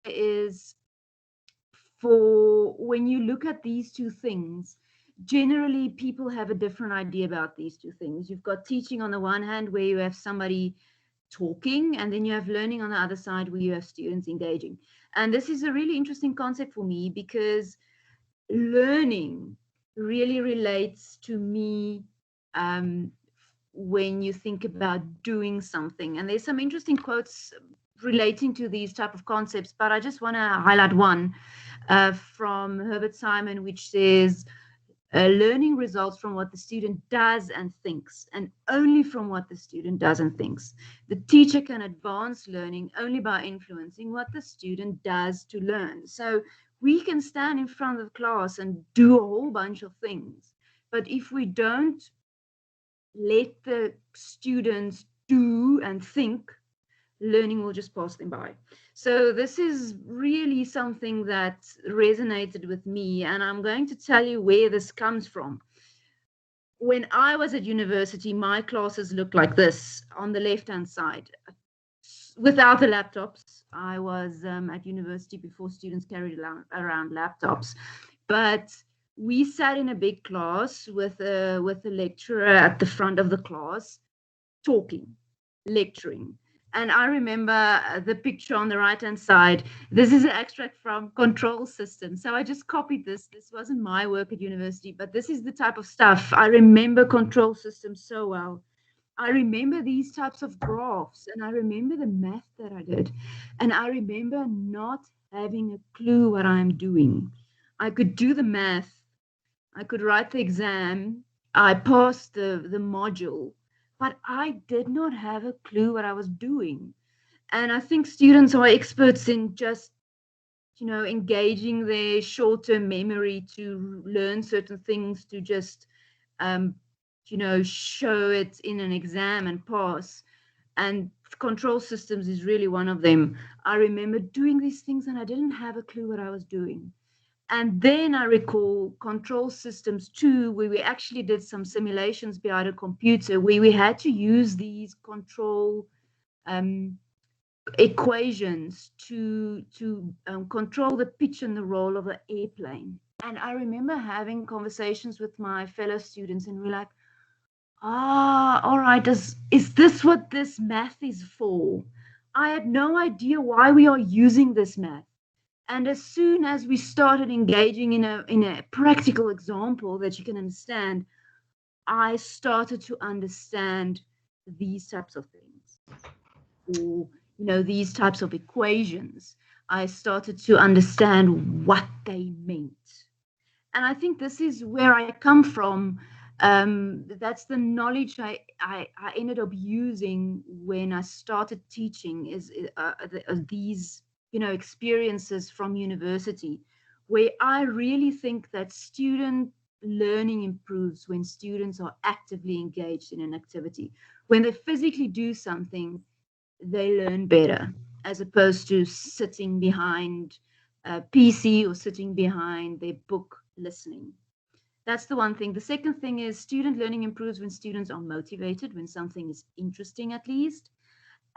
is, for when you look at these two things, generally people have a different idea about these two things. You've got teaching on the one hand, where you have somebody talking, and then you have learning on the other side, where you have students engaging. And this is a really interesting concept for me, because learning really relates to me, um, when you think about doing something. And there's some interesting quotes relating to these type of concepts, but I just want to highlight one from Herbert Simon, which says, learning results from what the student does and thinks, and only from what the student does and thinks. The teacher can advance learning only by influencing what the student does to learn. So we can stand in front of the class and do a whole bunch of things, but if we don't let the students do and think, learning will just pass them by. So this is really something that resonated with me, and I'm going to tell you where this comes from. When I was at university, my classes looked like this on the left-hand side, without the laptops. I was at university before students carried around laptops, but we sat in a big class with a lecturer at the front of the class, talking, lecturing. And I remember the picture on the right hand side. This is an extract from Control System. So I just copied this. This wasn't my work at university, but this is the type of stuff. I remember Control Systems so well. I remember these types of graphs, and I remember the math that I did. And I remember not having a clue what I'm doing. I could do the math, I could write the exam, I passed the module, but I did not have a clue what I was doing. And I think students are experts in just, engaging their short-term memory to learn certain things, to just, um, show it in an exam and pass. And Control Systems is really one of them. I remember doing these things and I didn't have a clue what I was doing. And then I recall Control Systems 2, where we actually did some simulations behind a computer, where we had to use these control um, equations to control the pitch and the roll of an airplane. And I remember having conversations with my fellow students, and we're like, all right, is this what this math is for? I had no idea why we are using this math. And as soon as we started engaging in a practical example that you can understand, I started to understand these types of things, or these types of equations. I started to understand what they meant. And I think this is where I come from. That's the knowledge I ended up using when I started teaching, is these experiences from university, where I really think that student learning improves when students are actively engaged in an activity. When they physically do something, they learn better, as opposed to sitting behind a PC or sitting behind their book listening. That's the one thing. The second thing is student learning improves when students are motivated, when something is interesting at least.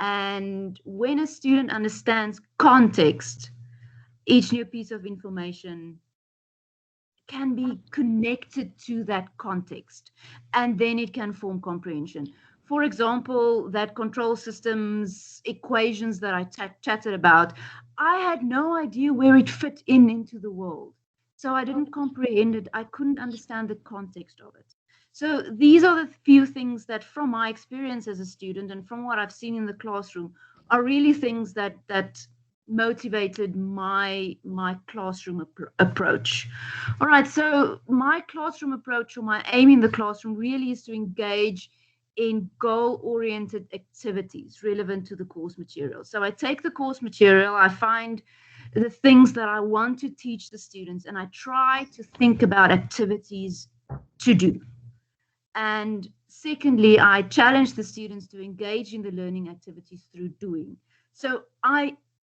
And when a student understands context, each new piece of information can be connected to that context, and then it can form comprehension. For example, that control systems equations that I chatted about, I had no idea where it fit into the world. So I didn't comprehend it. I couldn't understand the context of it. So these are the few things that, from my experience as a student and from what I've seen in the classroom, are really things that motivated my classroom approach. All right, so my classroom approach, or my aim in the classroom, really is to engage in goal-oriented activities relevant to the course material. So I take the course material, I find the things that I want to teach the students, and I try to think about activities to do. And secondly, I challenge the students to engage in the learning activities through doing. So I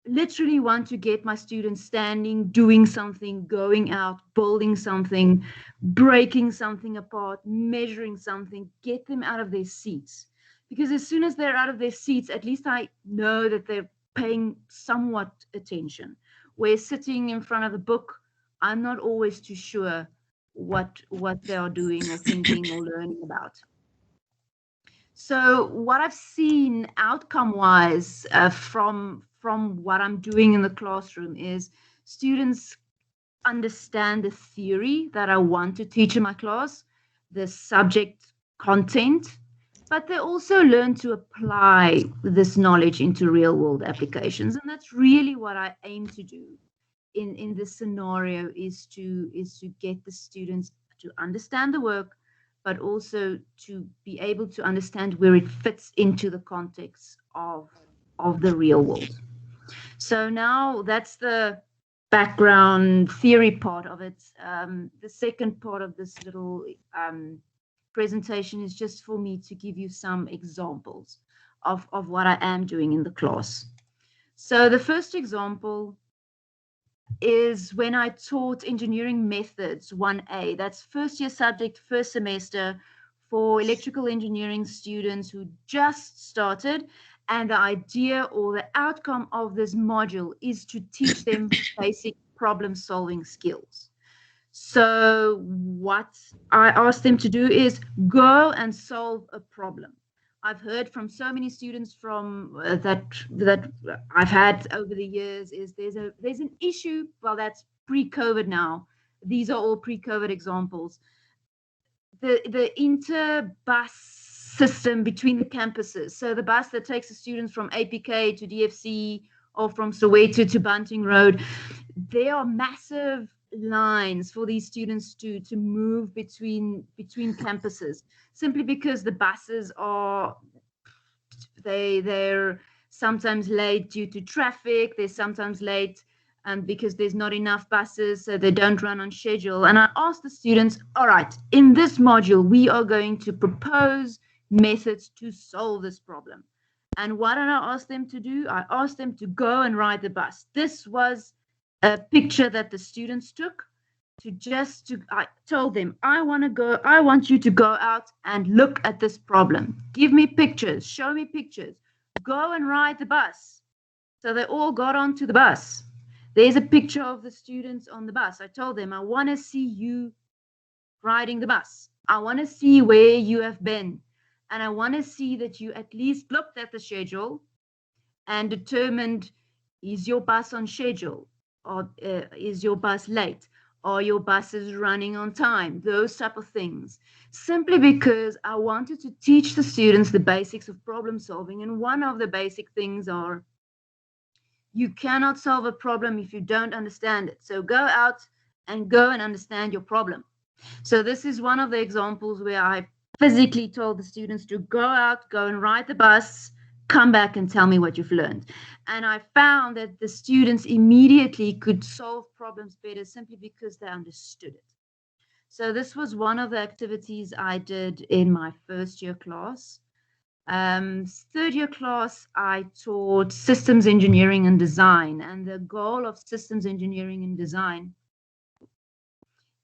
literally want to get my students standing, doing something, going out, building something, breaking something apart, measuring something, get them out of their seats. Because as soon as they're out of their seats, at least I know that they're paying somewhat attention. Where sitting in front of a book, I'm not always too sure what they are doing or thinking or learning about. So what I've seen outcome-wise from what I'm doing in the classroom is students understand the theory that I want to teach in my class, the subject content, but they also learn to apply this knowledge into real world applications. And that's really what I aim to do in this scenario, is to get the students to understand the work, but also to be able to understand where it fits into the context of the real world. So now that's the background theory part of it. The second part of this little presentation is just for me to give you some examples of what I am doing in the class. So the first example is when I taught engineering methods 1A. That's first year subject, first semester, for electrical engineering students who just started. And the idea or the outcome of this module is to teach them basic problem solving skills. So what I asked them to do is go and solve a problem. I've heard from so many students from that I've had over the years is there's an issue. Well, that's pre-COVID now. These are all pre-COVID examples. The interbus system between the campuses. So the bus that takes the students from APK to DFC or from Soweto to Bunting Road, there are massive lines for these students to move between campuses, simply because the buses are they're sometimes late due to traffic. They're sometimes late because there's not enough buses, so they don't run on schedule. And I asked the students, all right, in this module, we are going to propose methods to solve this problem. And what did I ask them to do? I asked them to go and ride the bus. This was a picture that the students took I told them, I want you to go out and look at this problem. Give me pictures, show me pictures, go and ride the bus. So they all got onto the bus. There's a picture of the students on the bus. I told them, I want to see you riding the bus. I want to see where you have been. And I want to see that you at least looked at the schedule and determined, is your bus on schedule? Or is your bus late? Or your bus is running on time? Those type of things. Simply because I wanted to teach the students the basics of problem solving. And one of the basic things are, you cannot solve a problem if you don't understand it. So go out and go and understand your problem. So this is one of the examples where I physically told the students to go out, go and ride the bus, come back and tell me what you've learned. And I found that the students immediately could solve problems better simply because they understood it. So this was one of the activities I did in my first year class. Third year class, I taught systems engineering and design. And the goal of systems engineering and design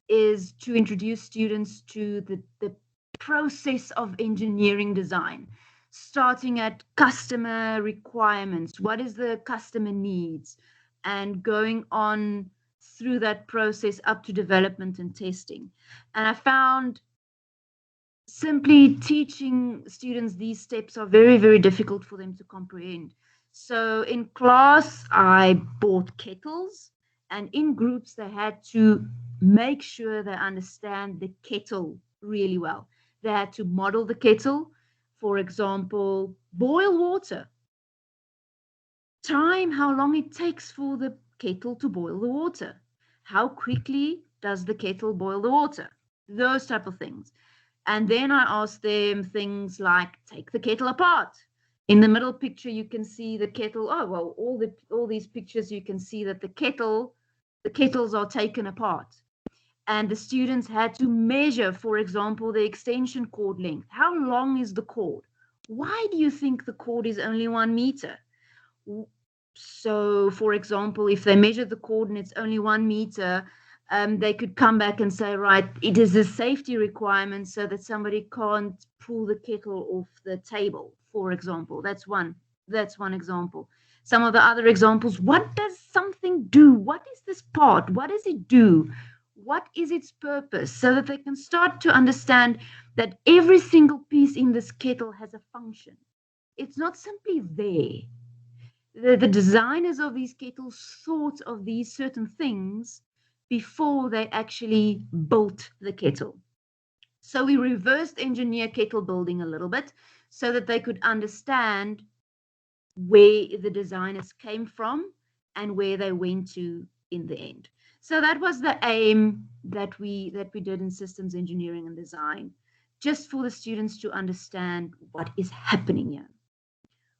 is to introduce students to the process of engineering design, starting at customer requirements. What is the customer needs? And going on through that process up to development and testing. And I found simply teaching students these steps are very, very difficult for them to comprehend. So in class, I bought kettles, and in groups, they had to make sure they understand the kettle really well. They had to model the kettle. For example, boil water. Time, how long it takes for the kettle to boil the water. How quickly does the kettle boil the water? Those type of things. And then I asked them things like, take the kettle apart. In the middle picture, you can see the kettle. Oh, well, all these pictures, you can see that the kettles are taken apart. And the students had to measure, for example, the extension cord length. How long is the cord? Why do you think the cord is only 1 meter? So, for example, if they measure the cord and it's only 1 meter, they could come back and say, right, it is a safety requirement so that somebody can't pull the kettle off the table, for example. That's one example. Some of the other examples, what does something do? What is this part? What does it do? What is its purpose? So that they can start to understand that every single piece in this kettle has a function. It's not simply there. The designers of these kettles thought of these certain things before they actually built the kettle. So we reversed engineer kettle building a little bit so that they could understand where the designers came from and where they went to in the end. So that was the aim that we did in systems engineering and design, just for the students to understand what is happening here.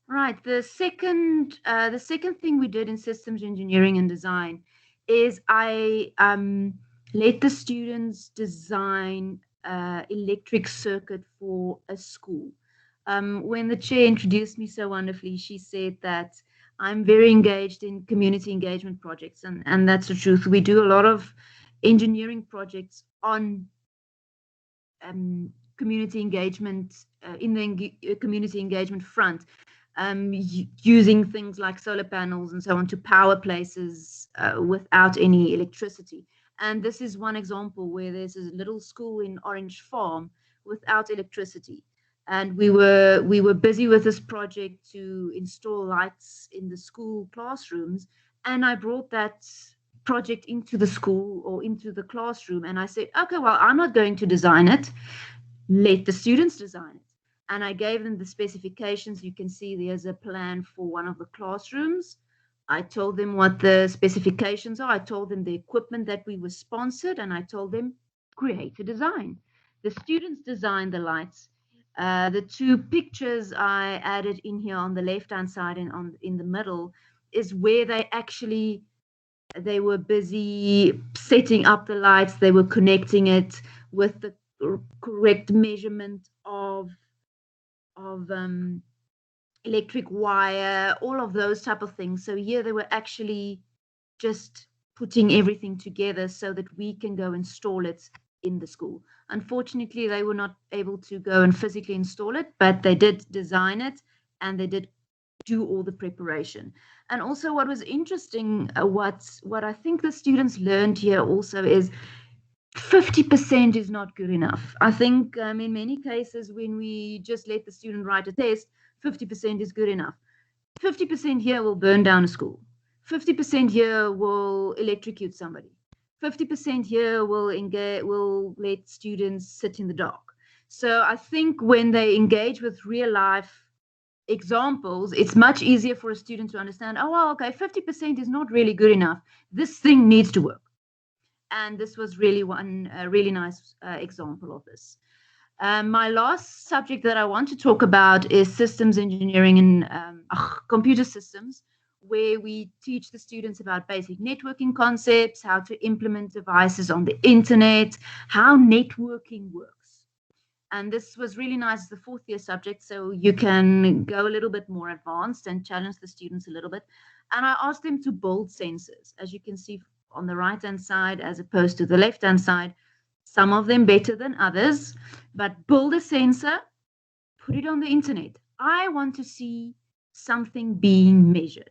Right. The second thing we did in systems engineering and design is I let the students design electric circuit for a school. When the chair introduced me so wonderfully, she said that I'm very engaged in community engagement projects, and that's the truth. We do a lot of engineering projects on community engagement in the community engagement front, using things like solar panels and so on to power places without any electricity. And this is one example where there's a little school in Orange Farm without electricity. And we were busy with this project to install lights in the school classrooms. And I brought that project into the school or into the classroom. And I said, okay, well, I'm not going to design it. Let the students design it. And I gave them the specifications. You can see there's a plan for one of the classrooms. I told them what the specifications are. I told them the equipment that we were sponsored, and I told them, create a design. The students designed the lights. The two pictures I added in here on the left-hand side and in the middle is where they were busy setting up the lights. They were connecting it with the correct measurement of electric wire, all of those type of things. So here they were actually just putting everything together so that we can go install it in the school. Unfortunately, they were not able to go and physically install it, but they did design it and they did do all the preparation. And also what was interesting, what I think the students learned here also is 50% is not good enough. I think in many cases, when we just let the student write a test, 50% is good enough. 50% here will burn down a school. 50% here will electrocute somebody. 50% here will let students sit in the dark. So I think when they engage with real life examples, it's much easier for a student to understand, oh, well, okay, 50% is not really good enough. This thing needs to work. And this was really one really nice example of this. My last subject that I want to talk about is systems engineering and computer systems, where we teach the students about basic networking concepts, how to implement devices on the internet, how networking works. And this was really nice, the fourth year subject, so you can go a little bit more advanced and challenge the students a little bit. And I asked them to build sensors, as you can see on the right-hand side as opposed to the left-hand side. Some of them better than others, but build a sensor, put it on the internet. I want to see something being measured,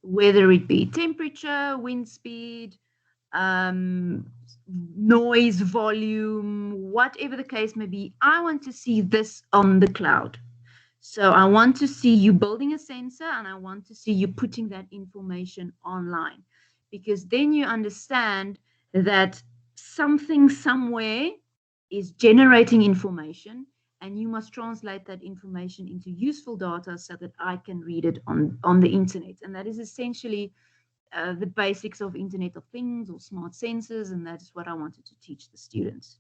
whether it be temperature, wind speed, noise volume, whatever the case may be. I want to see this on the cloud. So I want to see you building a sensor, and I want to see you putting that information online, because then you understand that something somewhere is generating information, and you must translate that information into useful data so that I can read it on the internet. And that is essentially the basics of Internet of Things or smart sensors, and that is what I wanted to teach the students.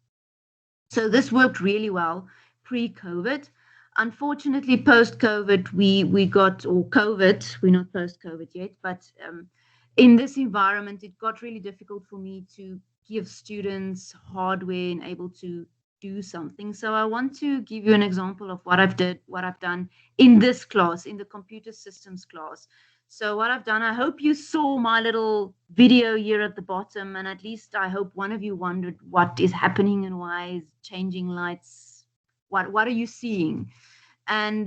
So this worked really well pre-COVID. Unfortunately, post-COVID, we got, or COVID, we're not post-COVID yet, but in this environment, it got really difficult for me to give students hardware and able to do something. So I want to give you an example of what I've done in this class, in the computer systems class. So what I've done, I hope you saw my little video here at the bottom, and at least I hope one of you wondered what is happening and why is changing lights. What are you seeing? And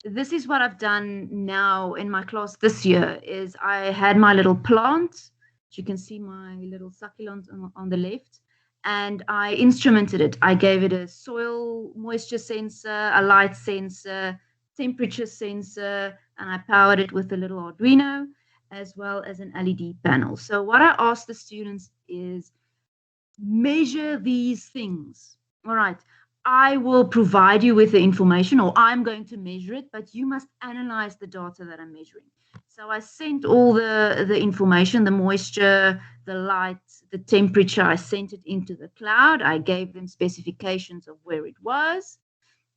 this is what I've done now in my class this year is I had my little plant. You can see my little succulent on the left, and I instrumented it. I gave it a soil moisture sensor, a light sensor, temperature sensor, and I powered it with a little Arduino as well as an LED panel. So what I asked the students is measure these things. All right. I will provide you with the information, or I'm going to measure it, but you must analyze the data that I'm measuring. So I sent all the information, the moisture, the light, the temperature. I sent it into the cloud. I gave them specifications of where it was.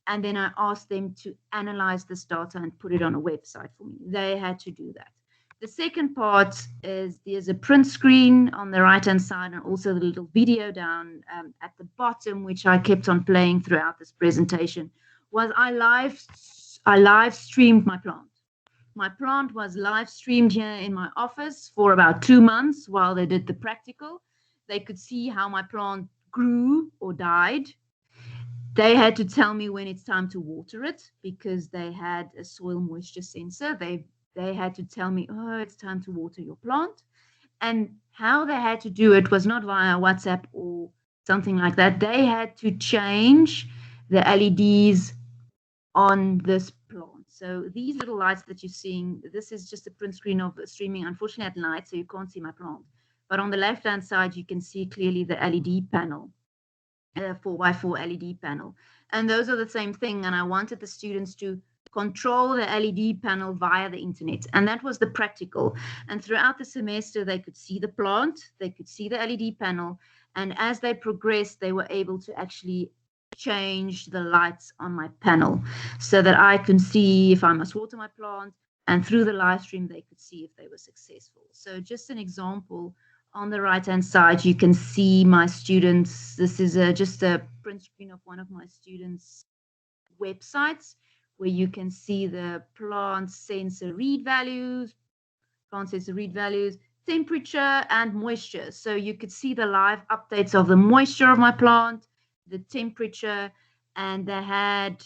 And then I asked them to analyze this data and put it on a website for me. They had to do that. The second part is there's a print screen on the right-hand side and also the little video down at the bottom, which I kept on playing throughout this presentation, was I live streamed my plant. My plant was live streamed here in my office for about 2 months while they did the practical. They could see how my plant grew or died. They had to tell me when it's time to water it because they had a soil moisture sensor. They had to tell me, oh, it's time to water your plant. And how they had to do it was not via WhatsApp or something like that. They had to change the LEDs on this plant. So these little lights that you're seeing, this is just a print screen of streaming, unfortunately at night, so you can't see my plant. But on the left-hand side, you can see clearly the LED panel. 4x4 LED panel. And those are the same thing. And I wanted the students to control the LED panel via the internet. And that was the practical. And throughout the semester, they could see the plant, they could see the LED panel. And as they progressed, they were able to actually change the lights on my panel so that I can see if I must water my plant. And through the live stream, they could see if they were successful. So just an example. On the right-hand side, you can see my students. This is just a print screen of one of my students' websites where you can see the plant sensor read values, temperature, and moisture. So you could see the live updates of the moisture of my plant, the temperature, and they had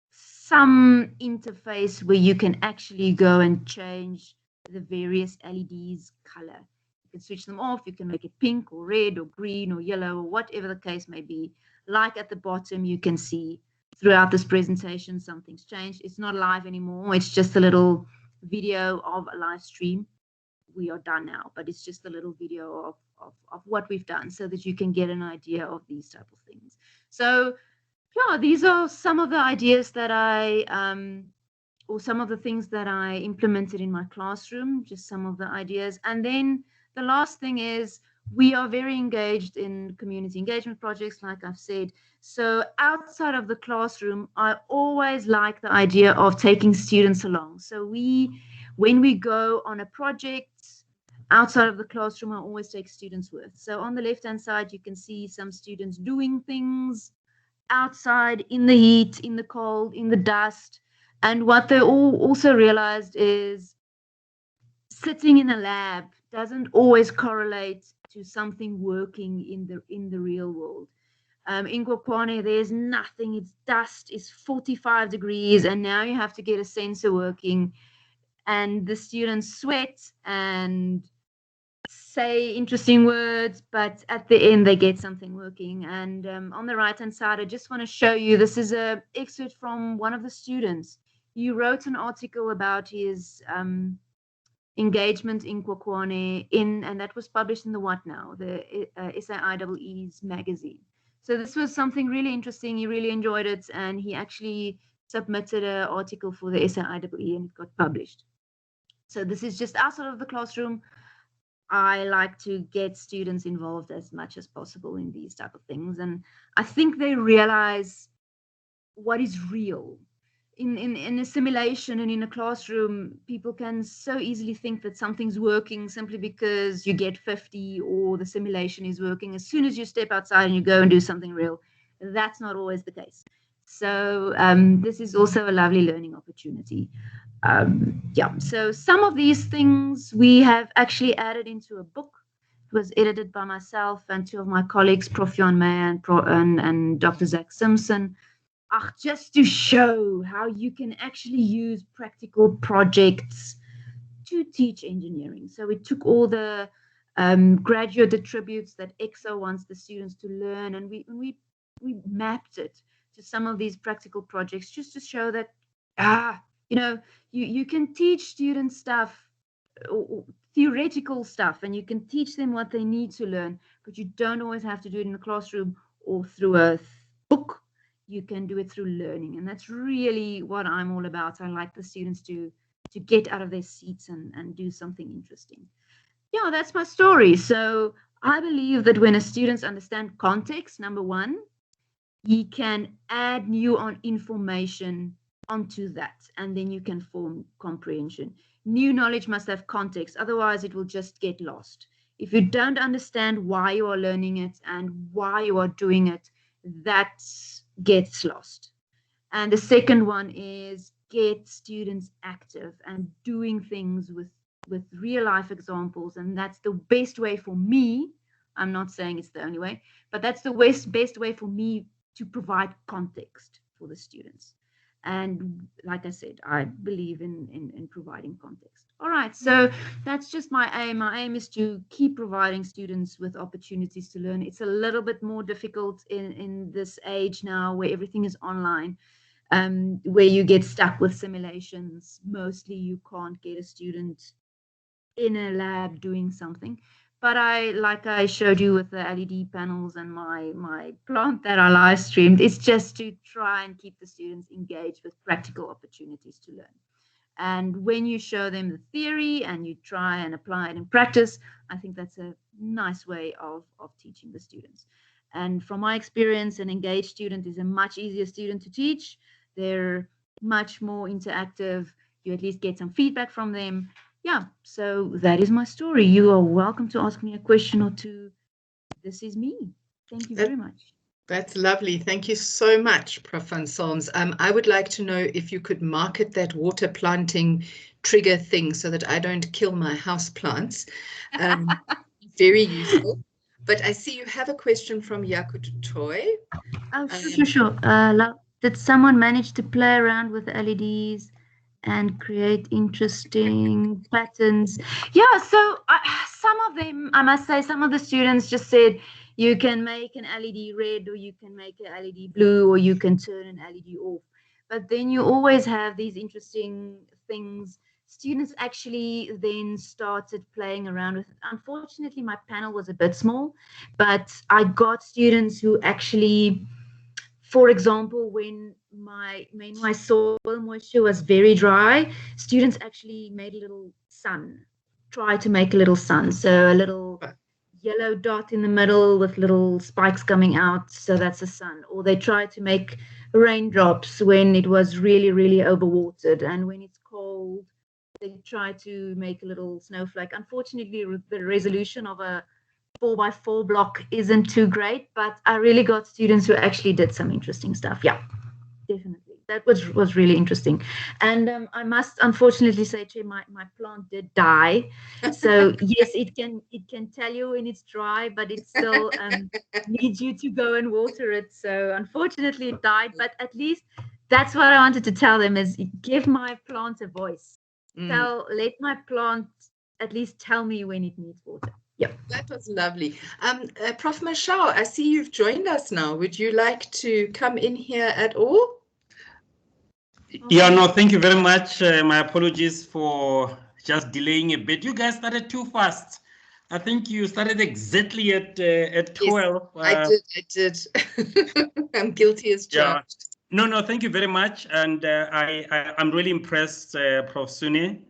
some interface where you can actually go and change the various LEDs color. You can switch them off. You can make it pink or red or green or yellow or whatever the case may be. Like at the bottom, you can see throughout this presentation, something's changed. It's not live anymore. It's just a little video of a live stream. We are done now, but it's just a little video of what we've done so that you can get an idea of these type of things. So yeah, these are some of the ideas that or some of the things that I implemented in my classroom, just some of the ideas. And then the last thing is we are very engaged in community engagement projects, like I've said. So outside of the classroom, I always like the idea of taking students along. So when we go on a project outside of the classroom, I always take students with. So on the left-hand side, you can see some students doing things outside in the heat, in the cold, in the dust. And what they all also realized is sitting in a lab doesn't always correlate to something working in the real world. In Kwakwane, there's nothing. It's dust. It's 45 degrees, and now you have to get a sensor working, and the students sweat and say interesting words, but at the end they get something working. And on the right hand side, I just want to show you, this is an excerpt from one of the students. He wrote an article about his engagement in Kwakwane and that was published in the What Now, the SAIEE's magazine. So this was something really interesting. He really enjoyed it, and he actually submitted an article for the SAIEE and it got published. So this is just outside of the classroom. I like to get students involved as much as possible in these type of things. And I think they realize what is real. In a simulation and in a classroom, people can so easily think that something's working simply because you get 50 or the simulation is working. As soon as you step outside and you go and do something real, that's not always the case. So this is also a lovely learning opportunity. Yeah, so some of these things we have actually added into a book. It was edited by myself and two of my colleagues, Prof. Jan Meyer and Dr. Zach Simpson. just to show how you can actually use practical projects to teach engineering. So we took all the graduate attributes that EXO wants the students to learn, and we mapped it to some of these practical projects just to show that you can teach students stuff, theoretical stuff, and you can teach them what they need to learn, but you don't always have to do it in the classroom or through a book. You can do it through learning, and that's really what I'm all about. I like the students to get out of their seats and do something interesting. Yeah, that's my story. So I believe that when a students understand context, number one, he can add new on information onto that, and then you can form comprehension. New knowledge must have context, otherwise it will just get lost. If you don't understand why you are learning it and why you are doing it, that gets lost. And the second one is get students active and doing things with real life examples. And that's the best way for me. I'm not saying it's the only way, but that's the best way for me to provide context for the students. And like I said, I believe in providing context. All right, so that's just my aim. My aim is to keep providing students with opportunities to learn. It's a little bit more difficult in this age now where everything is online, where you get stuck with simulations. Mostly you can't get a student in a lab doing something. But like I showed you with the LED panels and my plant that I live streamed, it's just to try and keep the students engaged with practical opportunities to learn. And when you show them the theory and you try and apply it in practice, I think that's a nice way of teaching the students. And from my experience, an engaged student is a much easier student to teach. They're much more interactive. You at least get some feedback from them. Yeah, so that is my story. You are welcome to ask me a question or two. This is me. Thank you very much. That's lovely. Thank you so much, Prof. van Solms. I would like to know if you could market that water planting trigger thing so that I don't kill my house plants. Very useful. But I see you have a question from Yakut Toy. Oh, sure. Did someone manage to play around with LEDs and create interesting patterns? Yeah, so some of them, I must say, some of the students just said, you can make an LED red, or you can make an LED blue, or you can turn an LED off. But then you always have these interesting things. Students actually then started playing around with it. Unfortunately, my panel was a bit small, but I got students who actually, for example, when my soil moisture was very dry, students actually made a little sun, try to make a little sun. So a little yellow dot in the middle with little spikes coming out. So that's a sun. Or they tried to make raindrops when it was really, really overwatered. And when it's cold, they try to make a little snowflake. Unfortunately, the resolution of a 4x4 block isn't too great, but I really got students who actually did some interesting stuff. Yeah, definitely. That was really interesting. And I must unfortunately say, Che, my plant did die. So yes, it can tell you when it's dry, but it still needs you to go and water it. So unfortunately it died, but at least that's what I wanted to tell them, is give my plant a voice. Let my plant at least tell me when it needs water. Yeah, that was lovely. Prof. Mashao, I see you've joined us now. Would you like to come in here at all? Yeah, no, thank you very much. My apologies for just delaying a bit. You guys started too fast. I think you started exactly at 12. Yes, I did. I'm guilty as charged. Yeah. No, thank you very much. And I'm really impressed, Prof. Sune,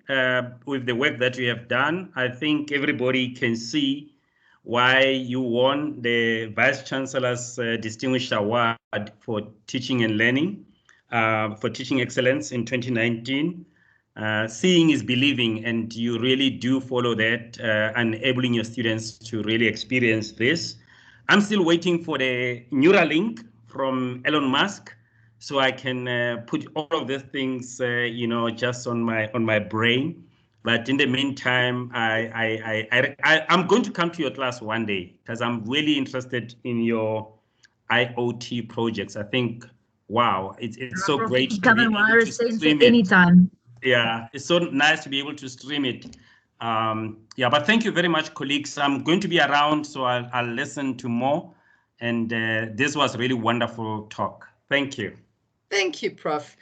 with the work that you have done. I think everybody can see why you won the Vice Chancellor's Distinguished Award for Teaching and Learning, for Teaching Excellence in 2019. Seeing is believing, and you really do follow that, enabling your students to really experience this. I'm still waiting for the Neuralink from Elon Musk, so I can put all of these things, just on my brain. But in the meantime, I'm going to come to your class one day because I'm really interested in your IoT projects. I think wow, it's so Prof, great you can to come be and able wire to us in stream it. anytime. Yeah, it's so nice to be able to stream it. Yeah, but thank you very much, colleagues. I'm going to be around, so I'll listen to more. And this was really wonderful talk. Thank you. Thank you, Prof.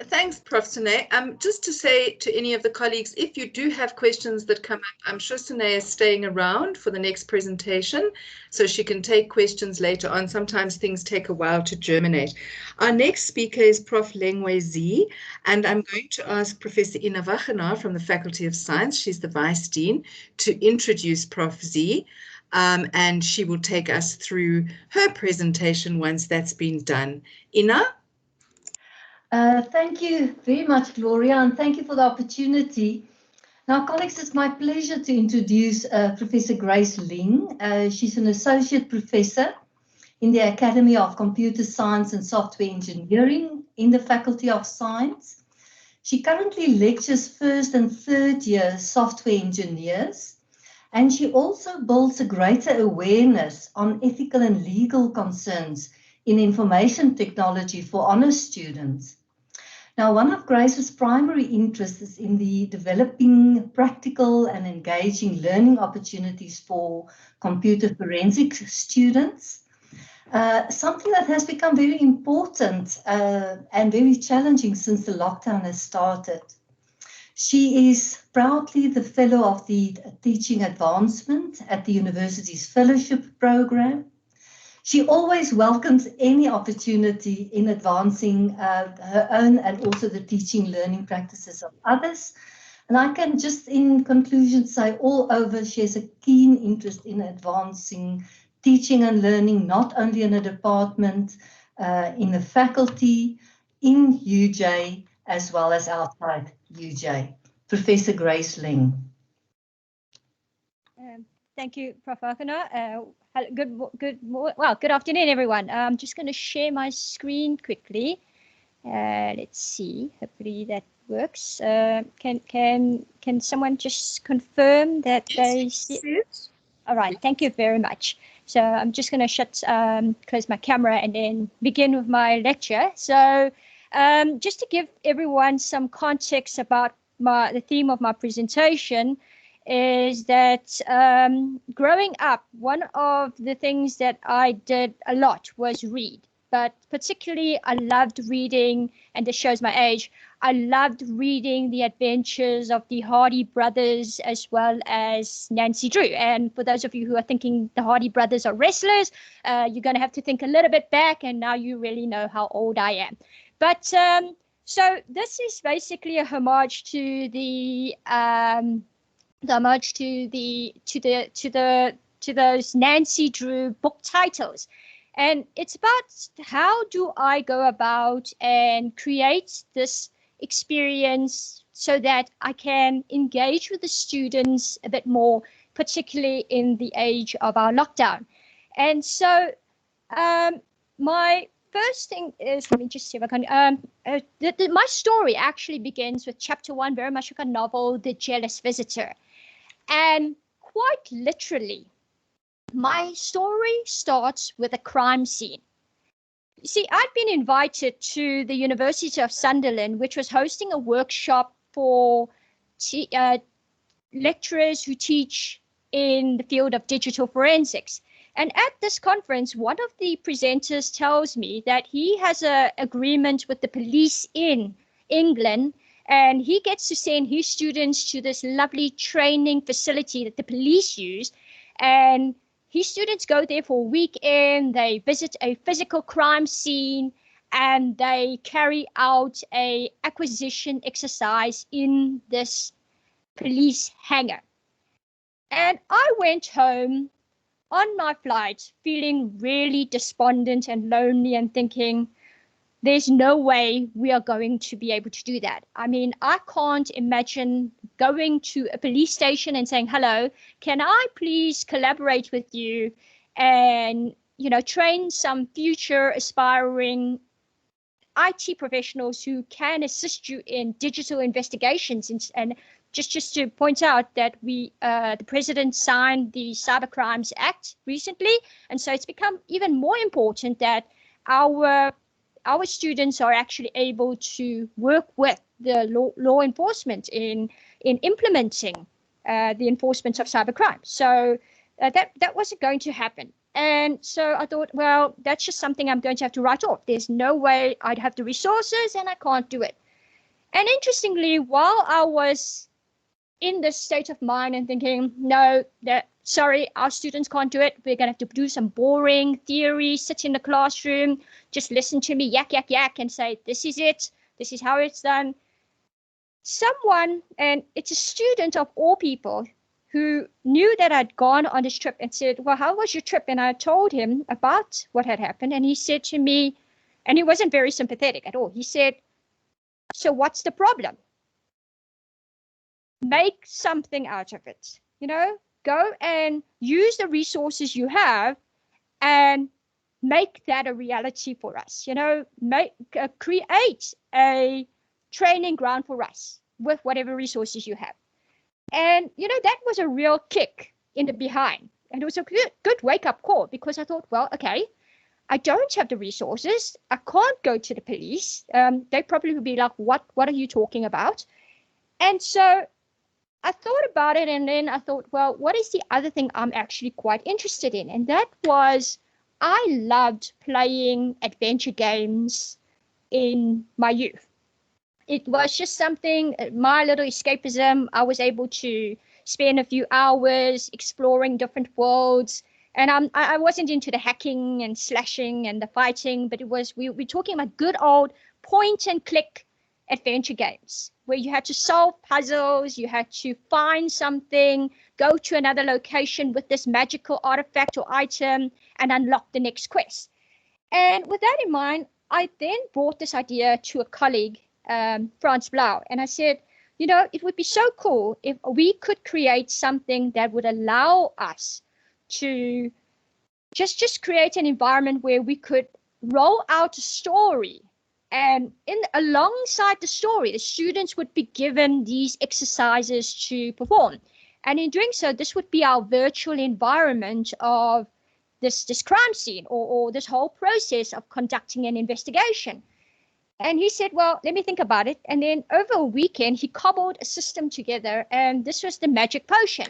Thanks, Prof. Sune. Just to say to any of the colleagues, if you do have questions that come up, I'm sure Sune is staying around for the next presentation, so she can take questions later on. Sometimes things take a while to germinate. Our next speaker is Prof. Leung Z, and I'm going to ask Professor Ina Wagenaar from the Faculty of Science, she's the Vice Dean, to introduce Prof. Z. And she will take us through her presentation once that's been done. Ina? Thank you very much, Gloria, and thank you for the opportunity. Now, colleagues, it's my pleasure to introduce Professor Grace Leung. She's an associate professor in the Academy of Computer Science and Software Engineering in the Faculty of Science. She currently lectures first and third year software engineers, and she also builds a greater awareness on ethical and legal concerns in information technology for honors students. Now, one of Grace's primary interests is in the developing practical and engaging learning opportunities for computer forensic students, something that has become very important and very challenging since the lockdown has started. She is proudly the fellow of the Teaching Advancement at the university's fellowship program. She always welcomes any opportunity in advancing her own and also the teaching learning practices of others. And I can just in conclusion say all over she has a keen interest in advancing teaching and learning, not only in a department, in the faculty, in UJ, as well as outside UJ. Professor Grace Leung. Thank you, Prof. Wagenaar. Good afternoon, everyone. I'm just going to share my screen quickly. Let's see. Hopefully that works. Can someone just confirm that they see it? All right. Thank you very much. So I'm just going to close my camera and then begin with my lecture. So just to give everyone some context about the theme of my presentation, is that growing up, one of the things that I did a lot was read. But particularly, I loved reading, and this shows my age, I loved reading the adventures of the Hardy brothers as well as Nancy Drew. And for those of you who are thinking the Hardy brothers are wrestlers, you're going to have to think a little bit back, and now you really know how old I am. But so this is basically a homage to to those Nancy Drew book titles. And it's about how do I go about and create this experience so that I can engage with the students a bit more, particularly in the age of our lockdown. And so my first thing is, let me just see if I can, my story actually begins with chapter 1, very much like a novel, The Jealous Visitor. And quite literally, my story starts with a crime scene. You see, I'd been invited to the University of Sunderland, which was hosting a workshop for lecturers who teach in the field of digital forensics. And at this conference, one of the presenters tells me that he has an agreement with the police in England, and he gets to send his students to this lovely training facility that the police use. And his students go there for a weekend, they visit a physical crime scene, and they carry out an acquisition exercise in this police hangar. And I went home on my flight feeling really despondent and lonely and thinking, there's no way we are going to be able to do that. I mean, I can't imagine going to a police station and saying, hello, can I please collaborate with you and, train some future aspiring IT professionals who can assist you in digital investigations. And just to point out that the president signed the Cybercrimes Act recently. And so it's become even more important that our our students are actually able to work with the law enforcement in implementing the enforcement of cybercrime. So that wasn't going to happen. And so I thought, well, that's just something I'm going to have to write off. There's no way I'd have the resources, and I can't do it. And interestingly, while I was in this state of mind and thinking, no, sorry, our students can't do it. We're going to have to do some boring theory, sit in the classroom, just listen to me yak, yak, yak, and say, this is it. This is how it's done. Someone, and it's a student of all people, who knew that I'd gone on this trip and said, well, how was your trip? And I told him about what had happened. And he said to me, and he wasn't very sympathetic at all. He said, so what's the problem? Make something out of it. Go and use the resources you have and make that a reality for us. Create a training ground for us with whatever resources you have. And, that was a real kick in the behind. And it was a good wake-up call, because I thought, well, okay, I don't have the resources. I can't go to the police. They probably would be like, what are you talking about? And so I thought about it, and then I thought, well, what is the other thing I'm actually quite interested in? And that was, I loved playing adventure games in my youth. It was just something, my little escapism. I was able to spend a few hours exploring different worlds. And I wasn't into the hacking and slashing and the fighting, but we're talking about good old point and click adventure games where you had to solve puzzles, you had to find something, go to another location with this magical artifact or item and unlock the next quest. And with that in mind, I then brought this idea to a colleague, Franz Blau, and I said, it would be so cool if we could create something that would allow us to just create an environment where we could roll out a story, and alongside the story, the students would be given these exercises to perform. And in doing so, this would be our virtual environment of this crime scene or this whole process of conducting an investigation. And he said, well, let me think about it. And then over a weekend, he cobbled a system together, and this was the magic potion.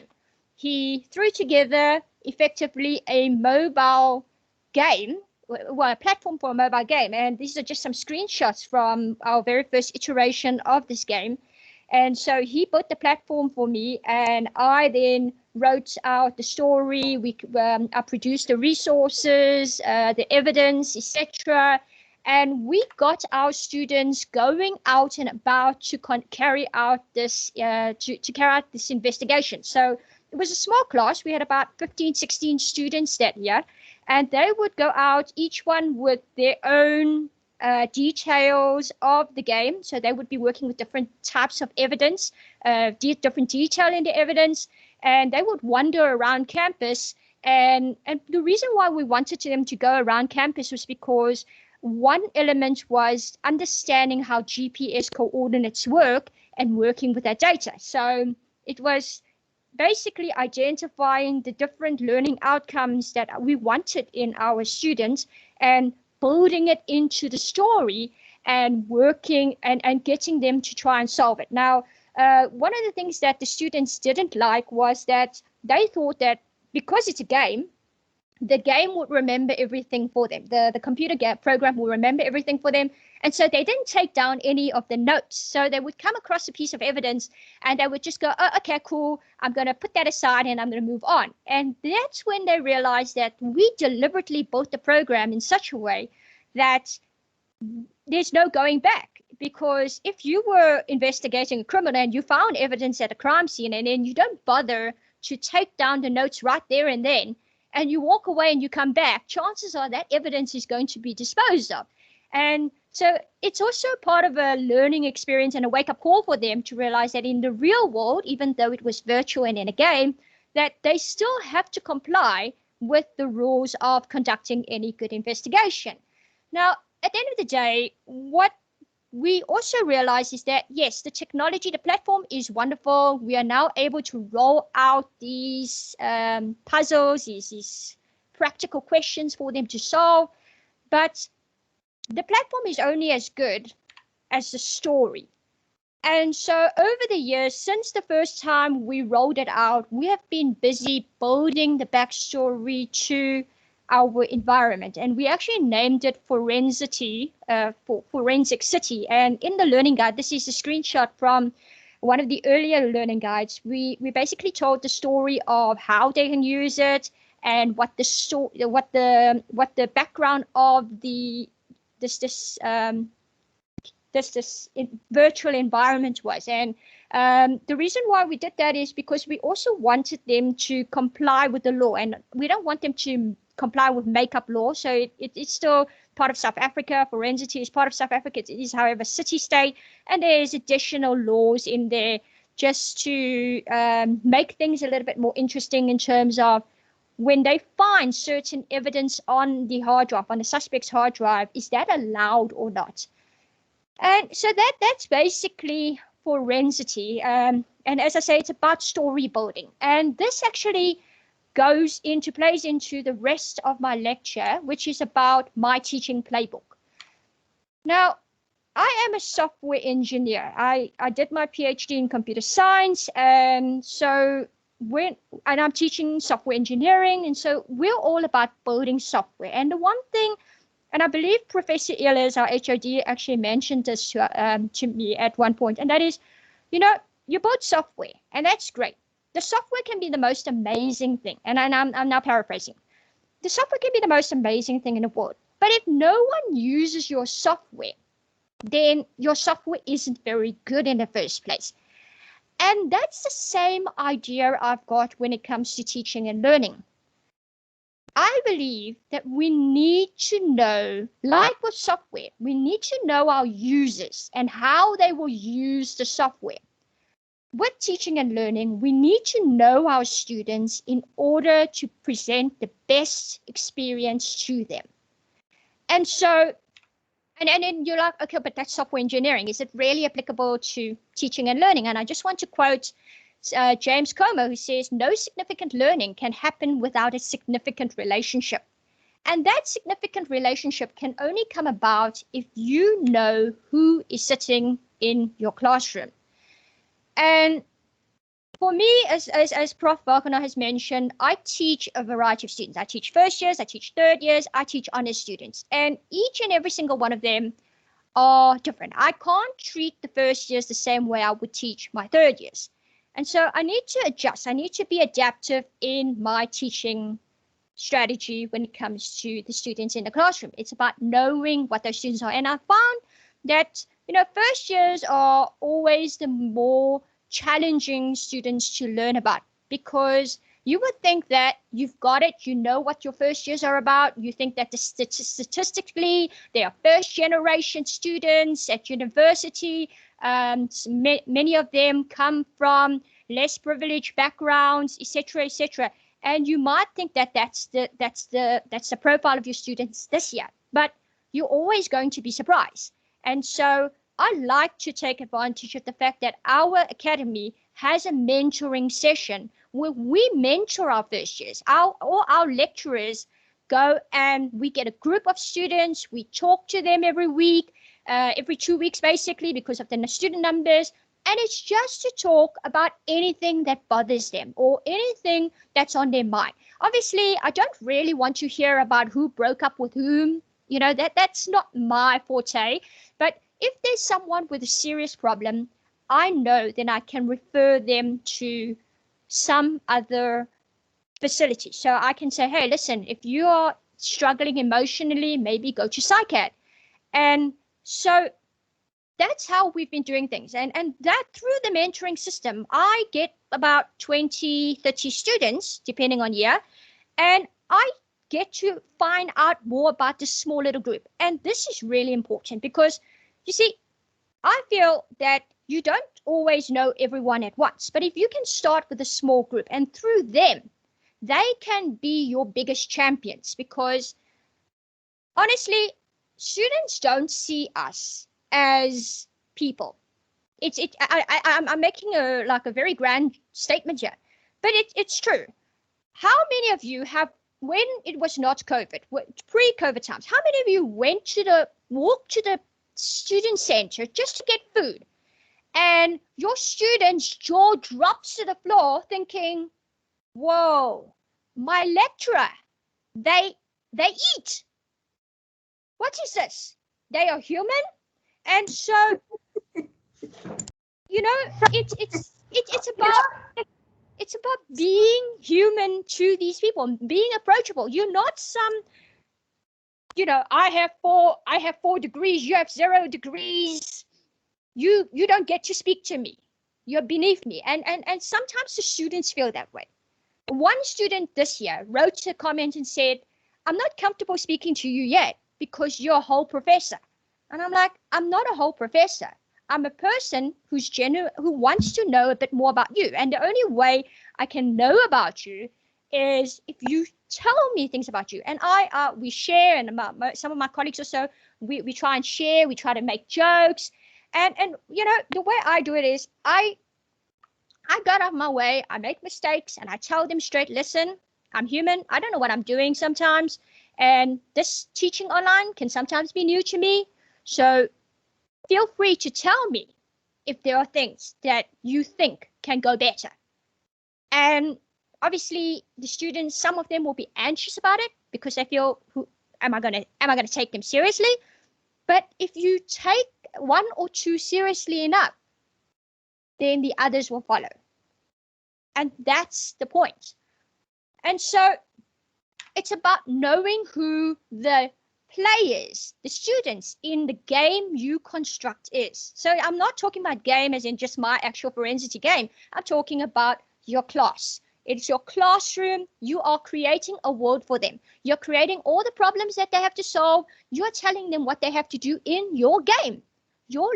He threw together effectively a mobile game, well, a platform for a mobile game. And these are just some screenshots from our very first iteration of this game. And so he built the platform for me, and I then wrote out the story. I produced the resources, the evidence, etc. And we got our students going out and about to carry out this investigation. So it was a small class. We had about 15, 16 students that year, and they would go out, each one with their own details of the game. So they would be working with different types of evidence, different detail in the evidence, and they would wander around campus. And the reason why we wanted them to go around campus was because one element was understanding how GPS coordinates work and working with that data. So it was basically identifying the different learning outcomes that we wanted in our students and building it into the story and working and getting them to try and solve it. Now, one of the things that the students didn't like was that they thought that because it's a game, the game would remember everything for them. The computer program will remember everything for them. And so they didn't take down any of the notes. So they would come across a piece of evidence and they would just go, oh, okay, cool. I'm going to put that aside and I'm going to move on. And that's when they realized that we deliberately built the program in such a way that there's no going back. Because if you were investigating a criminal and you found evidence at a crime scene and then you don't bother to take down the notes right there and then, and you walk away and you come back, chances are that evidence is going to be disposed of. And so it's also part of a learning experience and a wake-up call for them to realize that in the real world, even though it was virtual and in a game, that they still have to comply with the rules of conducting any good investigation. Now, at the end of the day, what we also realize is that, yes, the technology, the platform is wonderful. We are now able to roll out these puzzles, these practical questions for them to solve. But the platform is only as good as the story. And so over the years, since the first time we rolled it out, we have been busy building the backstory to our environment. And we actually named it Forensity, for Forensic City. And in the learning guide, this is a screenshot from one of the earlier learning guides. We basically told the story of how they can use it and what the background of this virtual environment was. And the reason why we did that is because we also wanted them to comply with the law, and we don't want them to comply with make-up law. So it's still part of South Africa. Forensity is part of South Africa. It is, however, city-state, and there's additional laws in there just to make things a little bit more interesting in terms of when they find certain evidence on the hard drive, on the suspect's hard drive, is that allowed or not? And so that's basically Forensity. And as I say, it's about story building. And this actually plays into the rest of my lecture, which is about my teaching playbook. Now, I am a software engineer. I did my PhD in computer science, and I'm teaching software engineering, and so we're all about building software. And the one thing, and I believe Professor Ehlers, our HOD, actually mentioned this to me at one point, and that is, you build software, and that's great. The software can be the most amazing thing, and I'm now paraphrasing. The software can be the most amazing thing in the world, but if no one uses your software, then your software isn't very good in the first place. And that's the same idea I've got when it comes to teaching and learning. I believe that we need to know, like with software, we need to know our users and how they will use the software. With teaching and learning, we need to know our students in order to present the best experience to them. And so, and then you're like, okay, but that's software engineering. Is it really applicable to teaching and learning? And I just want to quote James Como, who says, no significant learning can happen without a significant relationship. And that significant relationship can only come about if you know who is sitting in your classroom. And for me, as Prof. Balkana has mentioned, I teach a variety of students. I teach first years, I teach third years, I teach honors students. And each and every single one of them are different. I can't treat the first years the same way I would teach my third years. And so I need to adjust. I need to be adaptive in my teaching strategy when it comes to the students in the classroom. It's about knowing what those students are. And I found that, first years are always the more challenging students to learn about, because you would think that you've got it, you know what your first years are about. You think that statistically they are first generation students at university. Many of them come from less privileged backgrounds, etc., etc. And you might think that that's the profile of your students this year, but you're always going to be surprised. And so I like to take advantage of the fact that our academy has a mentoring session where we mentor our first years. All our lecturers go and we get a group of students. We talk to them every week, every 2 weeks, basically, because of the student numbers. And it's just to talk about anything that bothers them or anything that's on their mind. Obviously, I don't really want to hear about who broke up with whom. That's not my forte. But if there's someone with a serious problem, I know then I can refer them to some other facility. So I can say, hey, listen, if you are struggling emotionally, maybe go to psych-ed. And so that's how we've been doing things. And that through the mentoring system, I get about 20, 30 students, depending on year, and I get to find out more about this small little group. And this is really important because, you see, I feel that you don't always know everyone at once. But if you can start with a small group and through them, they can be your biggest champions, because honestly, students don't see us as people. I'm making a very grand statement here, but it's true. How many of you have, when it was not COVID, pre-COVID times, how many of you went to the walk to the student center just to get food, and your student's jaw drops to the floor thinking, whoa, my lecturer, they eat. What is this? They are human? And so, you know, it's about being human to these people, being approachable. You're not some, you know, I have 4 degrees, you have 0 degrees. You don't get to speak to me. You're beneath me. And sometimes the students feel that way. One student this year wrote a comment and said, I'm not comfortable speaking to you yet because you're a whole professor. And I'm like, I'm not a whole professor. I'm a person who wants to know a bit more about you. And the only way I can know about you is if you tell me things about you. And we share, and some of my colleagues also, we try and share, we try to make jokes. And you know, the way I do it is I got out of my way, I make mistakes, and I tell them straight, listen, I'm human. I don't know what I'm doing sometimes. And this teaching online can sometimes be new to me. So feel free to tell me if there are things that you think can go better. And obviously the students, some of them will be anxious about it because they feel, am I gonna take them seriously? But if you take 1 or 2 seriously enough, then the others will follow. And that's the point. And so it's about knowing who the players, the students in the game you construct is. So I'm not talking about game as in just my actual forensic game. I'm talking about your class. It's your classroom. You are creating a world for them. You're creating all the problems that they have to solve. You're telling them what they have to do in your game. Your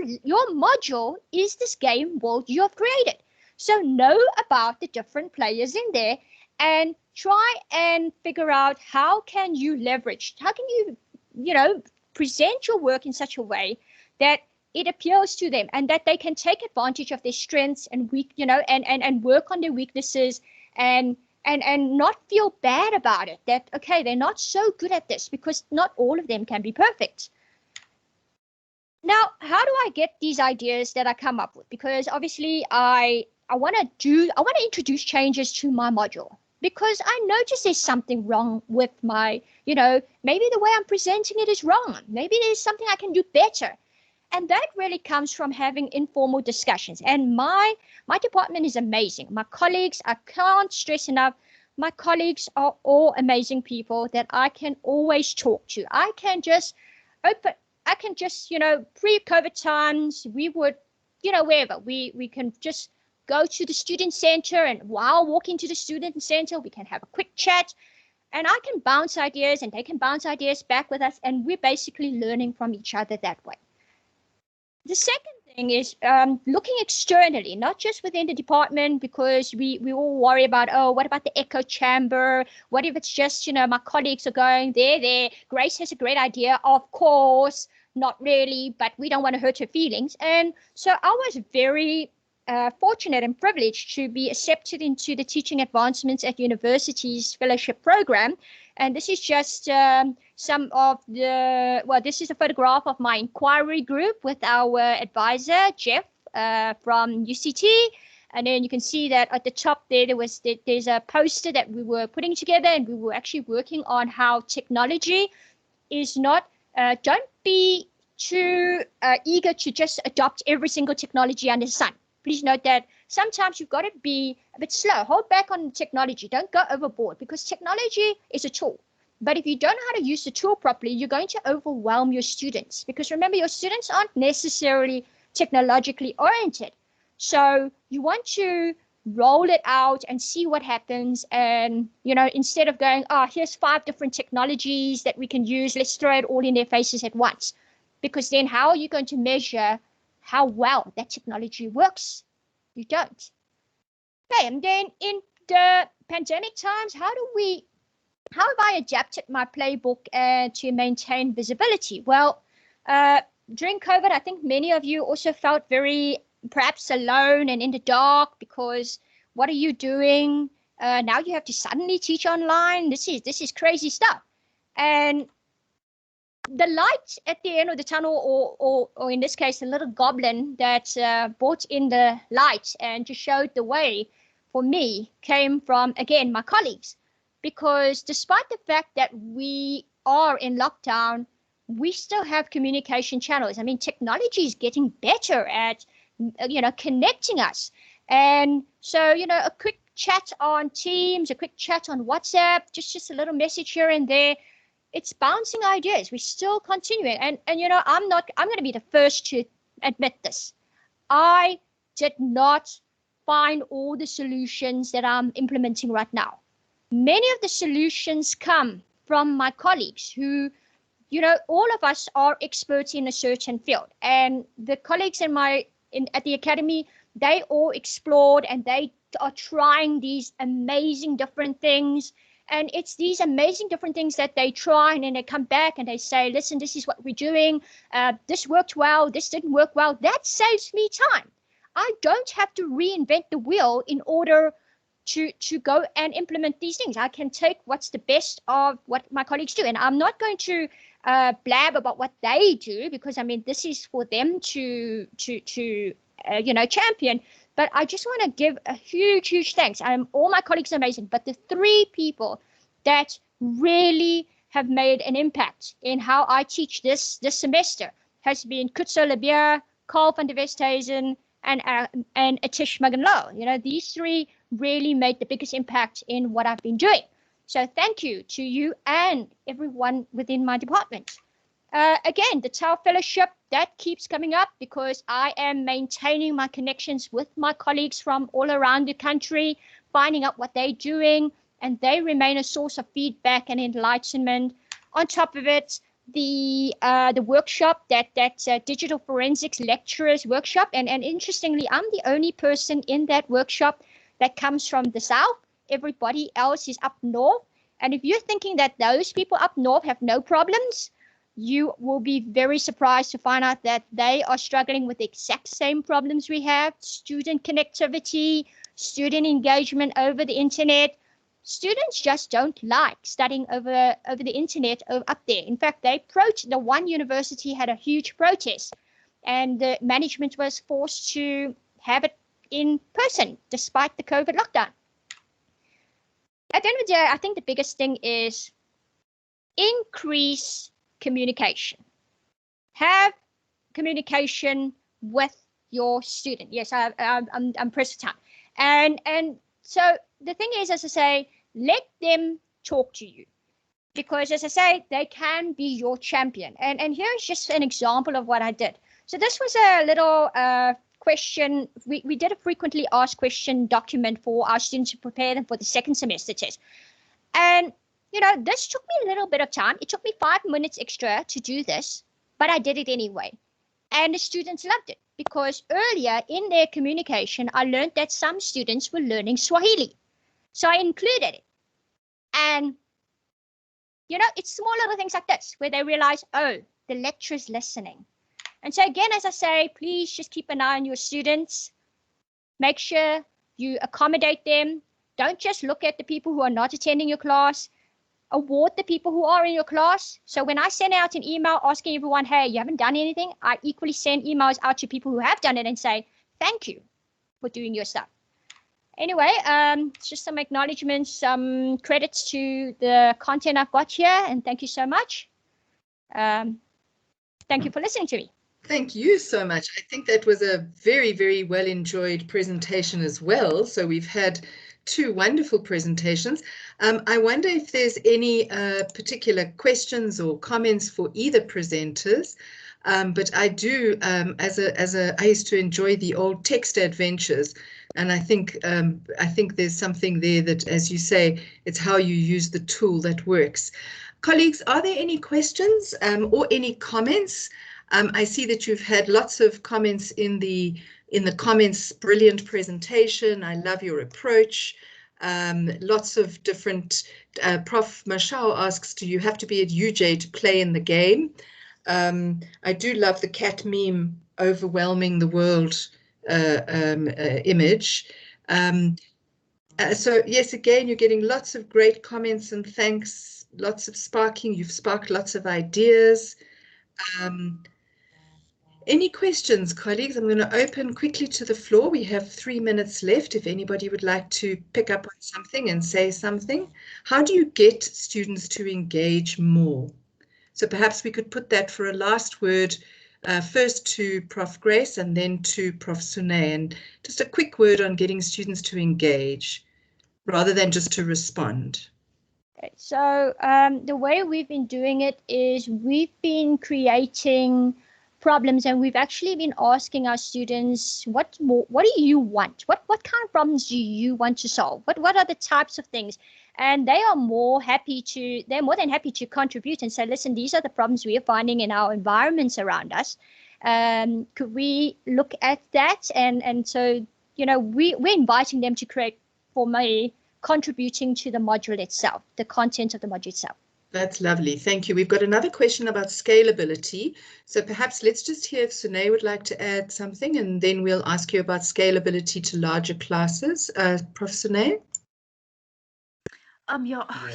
module is this game world you have created. So know about the different players in there and try and figure out how can you leverage, how can you, you know, present your work in such a way that it appeals to them and that they can take advantage of their strengths and and work on their weaknesses and not feel bad about it, that, okay, they're not so good at this, because not all of them can be perfect. Now, how do I get these ideas that I come up with? Because obviously I want to introduce changes to my module, because I notice there's something wrong with my, maybe the way I'm presenting it is wrong. Maybe there's something I can do better. And that really comes from having informal discussions. And my department is amazing. My colleagues, I can't stress enough, my colleagues are all amazing people that I can always talk to. I can just, pre-COVID times, we would, wherever, we can just go to the student center, and while walking to the student center, we can have a quick chat, and I can bounce ideas and they can bounce ideas back with us, and we're basically learning from each other that way. The second thing is looking externally, not just within the department, because we all worry about, oh, what about the echo chamber? What if it's just, my colleagues are going there, Grace has a great idea, of course, not really, but we don't want to hurt her feelings. And so I was very fortunate and privileged to be accepted into the Teaching Advancements at Universities Fellowship Program. And this is just some of the, this is a photograph of my inquiry group with our advisor, Jeff, from UCT. And then you can see that at the top there's a poster that we were putting together, and we were actually working on how technology is not, don't be too eager to just adopt every single technology under the sun. Please note that sometimes you've got to be a bit slow. Hold back on technology. Don't go overboard, because technology is a tool. But if you don't know how to use the tool properly, you're going to overwhelm your students, because remember, your students aren't necessarily technologically oriented. So you want to roll it out and see what happens. And, instead of going, oh, here's 5 different technologies that we can use, let's throw it all in their faces at once. Because then how are you going to measure how well that technology works? You don't. Okay, and then in the pandemic times, how have I adapted my playbook to maintain visibility? Well, during COVID, I think many of you also felt very perhaps alone and in the dark, because what are you doing? Now you have to suddenly teach online. This is crazy stuff. And the light at the end of the tunnel, or in this case, a little goblin that brought in the light and just showed the way for me, came from, again, my colleagues. Because despite the fact that we are in lockdown, we still have communication channels. I mean, technology is getting better at, connecting us. And so, a quick chat on Teams, a quick chat on WhatsApp, just a little message here and there. It's bouncing ideas. We're still continuing. And I'm going to be the first to admit this. I did not find all the solutions that I'm implementing right now. Many of the solutions come from my colleagues who, all of us are experts in a certain field. And the colleagues at the academy, they all explored and they are trying these amazing different things. And it's these amazing different things that they try, and then they come back and they say, listen, this is what we're doing. This worked well. This didn't work well. That saves me time. I don't have to reinvent the wheel in order to go and implement these things. I can take what's the best of what my colleagues do. And I'm not going to blab about what they do, because, I mean, this is for them to champion. But I just want to give a huge, huge thanks. All my colleagues are amazing, but the 3 people that really have made an impact in how I teach this semester has been Kutso Lebier, Carl van der Westhuizen, and Atish Maganlo. These 3 really made the biggest impact in what I've been doing. So thank you to you and everyone within my department. Again, the TAL Fellowship, that keeps coming up because I am maintaining my connections with my colleagues from all around the country, finding out what they're doing, and they remain a source of feedback and enlightenment. On top of it, the workshop, that digital forensics lecturers workshop, and interestingly, I'm the only person in that workshop that comes from the south. Everybody else is up north. And if you're thinking that those people up north have no problems, you will be very surprised to find out that they are struggling with the exact same problems we have: student connectivity, student engagement over the internet. Students just don't like studying over the internet up there. In fact, the one university had a huge protest, and the management was forced to have it in person despite the COVID lockdown. At the end of the day, I think the biggest thing is increase communication. Have communication with your student. Yes, I'm pressed for time. And so the thing is, as I say, let them talk to you, because, as I say, they can be your champion. And here's just an example of what I did. So this was a little question. We did a frequently asked question document for our students to prepare them for the second semester test. And this took me a little bit of time. It took me 5 minutes extra to do this, but I did it anyway. And the students loved it, because earlier in their communication, I learned that some students were learning Swahili. So I included it. And, it's small little things like this where they realize, oh, the lecturer's listening. And so again, as I say, please just keep an eye on your students. Make sure you accommodate them. Don't just look at the people who are not attending your class. Award the people who are in your class. So when I send out an email asking everyone, hey, you haven't done anything, I equally send emails out to people who have done it and say, thank you for doing your stuff. Anyway, just some acknowledgements, some credits to the content I've got here, and thank you so much. Thank you for listening to me. Thank you so much. I think that was a very, very well enjoyed presentation as well. So we've had 2 wonderful presentations. I wonder if there's any particular questions or comments for either presenters. But I do, I used to enjoy the old text adventures, and I think there's something there that, as you say, it's how you use the tool that works. Colleagues, are there any questions or any comments? I see that you've had lots of comments in the comments. Brilliant presentation. I love your approach. Lots of different. Prof. Mashao asks, do you have to be at UJ to play in the game? I do love the cat meme overwhelming the world image. So yes, again, you're getting lots of great comments and thanks, lots of sparking. You've sparked lots of ideas. Any questions, colleagues? I'm going to open quickly to the floor. We have 3 minutes left. If anybody would like to pick up on something and say something. How do you get students to engage more? So perhaps we could put that for a last word, first to Prof. Grace and then to Prof. Sune. And just a quick word on getting students to engage rather than just to respond. So the way we've been doing it is we've been creating problems, and we've actually been asking our students, what do you want? What kind of problems do you want to solve? What are the types of things? And they are more than happy to contribute and say, listen, these are the problems we are finding in our environments around us. Could we look at that? And so, we're inviting them to create, for me, contributing to the module itself, the content of the module itself. That's lovely. Thank you. We've got another question about scalability. So perhaps let's just hear if Sune would like to add something, and then we'll ask you about scalability to larger classes. Prof. Sune?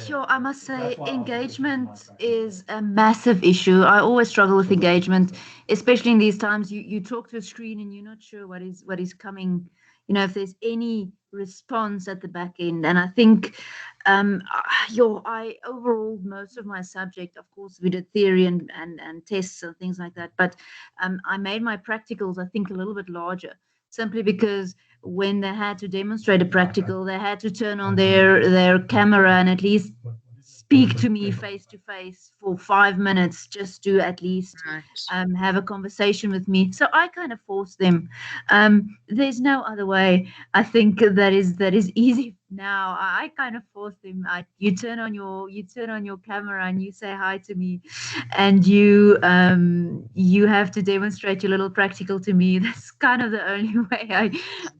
Sure. I must say engagement is a massive issue. I always struggle with engagement, especially in these times. You talk to a screen and you're not sure what is coming, if there's any response at the back end. And I think I overruled most of my subject. Of course, we did theory and tests and things like that. But I made my practicals, I think, a little bit larger, simply because when they had to demonstrate a practical, they had to turn on their camera and at least speak to me face to face for 5 minutes, just to at least have a conversation with me. So I kind of forced them. There's no other way. I think that is easy now. I kind of forced them. You turn on your camera and you say hi to me, and you have to demonstrate your little practical to me. That's kind of the only way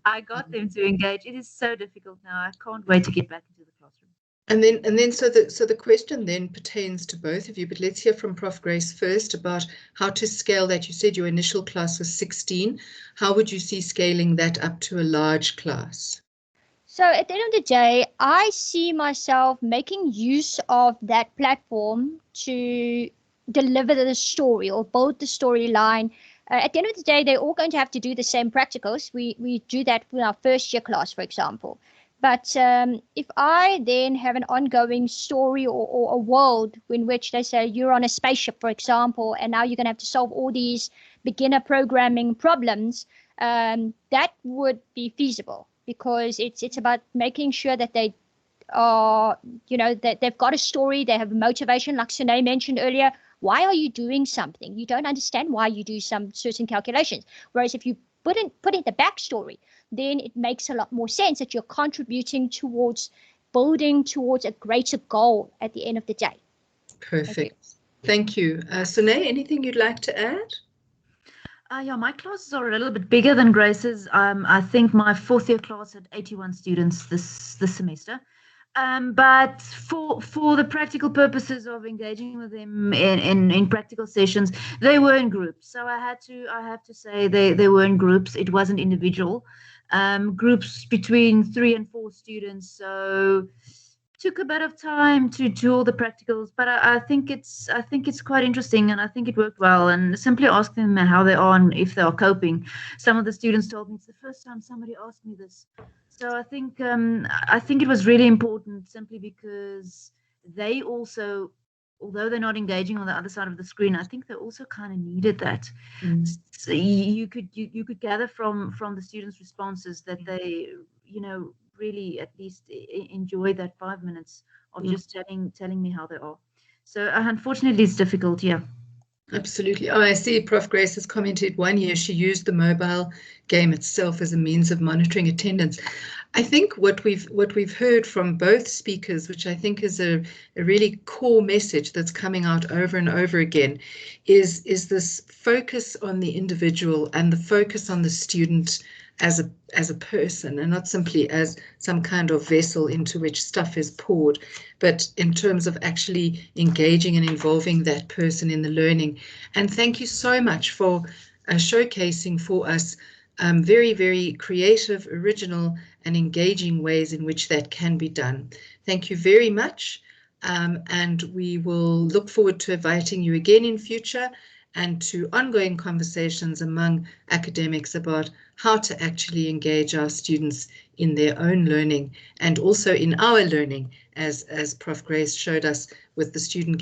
I got them to engage. It is so difficult now. I can't wait to get back into the classroom. And then so the question then pertains to both of you, but let's hear from Prof. Grace first about how to scale that. You said your initial class was 16. How would you see scaling that up to a large class? So at the end of the day, I see myself making use of that platform to deliver the story or build the storyline. At the end of the day, they're all going to have to do the same practicals. We do that with our first year class, for example. But if I then have an ongoing story or a world in which they say you're on a spaceship, for example, and now you're going to have to solve all these beginner programming problems, that would be feasible, because it's about making sure that they are, that they've got a story, they have motivation, like Sune mentioned earlier. Why are you doing something? You don't understand why you do some certain calculations. Whereas if you put in the backstory, then it makes a lot more sense that you're contributing towards building towards a greater goal at the end of the day. Perfect. Thank you. Sune, anything you'd like to add? My classes are a little bit bigger than Grace's. I think my 4th year class had 81 students this semester. But for the practical purposes of engaging with them in practical sessions, they were in groups. So I have to say they were in groups. It wasn't individual. Groups between 3 and 4 students. So took a bit of time to do all the practicals, but I think it's quite interesting, and I think it worked well. And simply ask them how they are and if they are coping. Some of the students told me it's the first time somebody asked me this. So I think it was really important, simply because they also, although they're not engaging on the other side of the screen, I think they also kind of needed that. So you could gather from the students' responses that they, really at least enjoy that 5 minutes of just telling me how they are. So unfortunately, it's difficult. Yeah. Absolutely. Oh, I see Prof. Grace has commented 1 year she used the mobile game itself as a means of monitoring attendance. I think what we've heard from both speakers, which I think is a really core message that's coming out over and over again, is this focus on the individual and the focus on the student as a person, and not simply as some kind of vessel into which stuff is poured, but in terms of actually engaging and involving that person in the learning. And thank you so much for showcasing for us very, very creative, original, and engaging ways in which that can be done. Thank you very much. And we will look forward to inviting you again in future and to ongoing conversations among academics about how to actually engage our students in their own learning and also in our learning, as Prof. Grace showed us with the student giving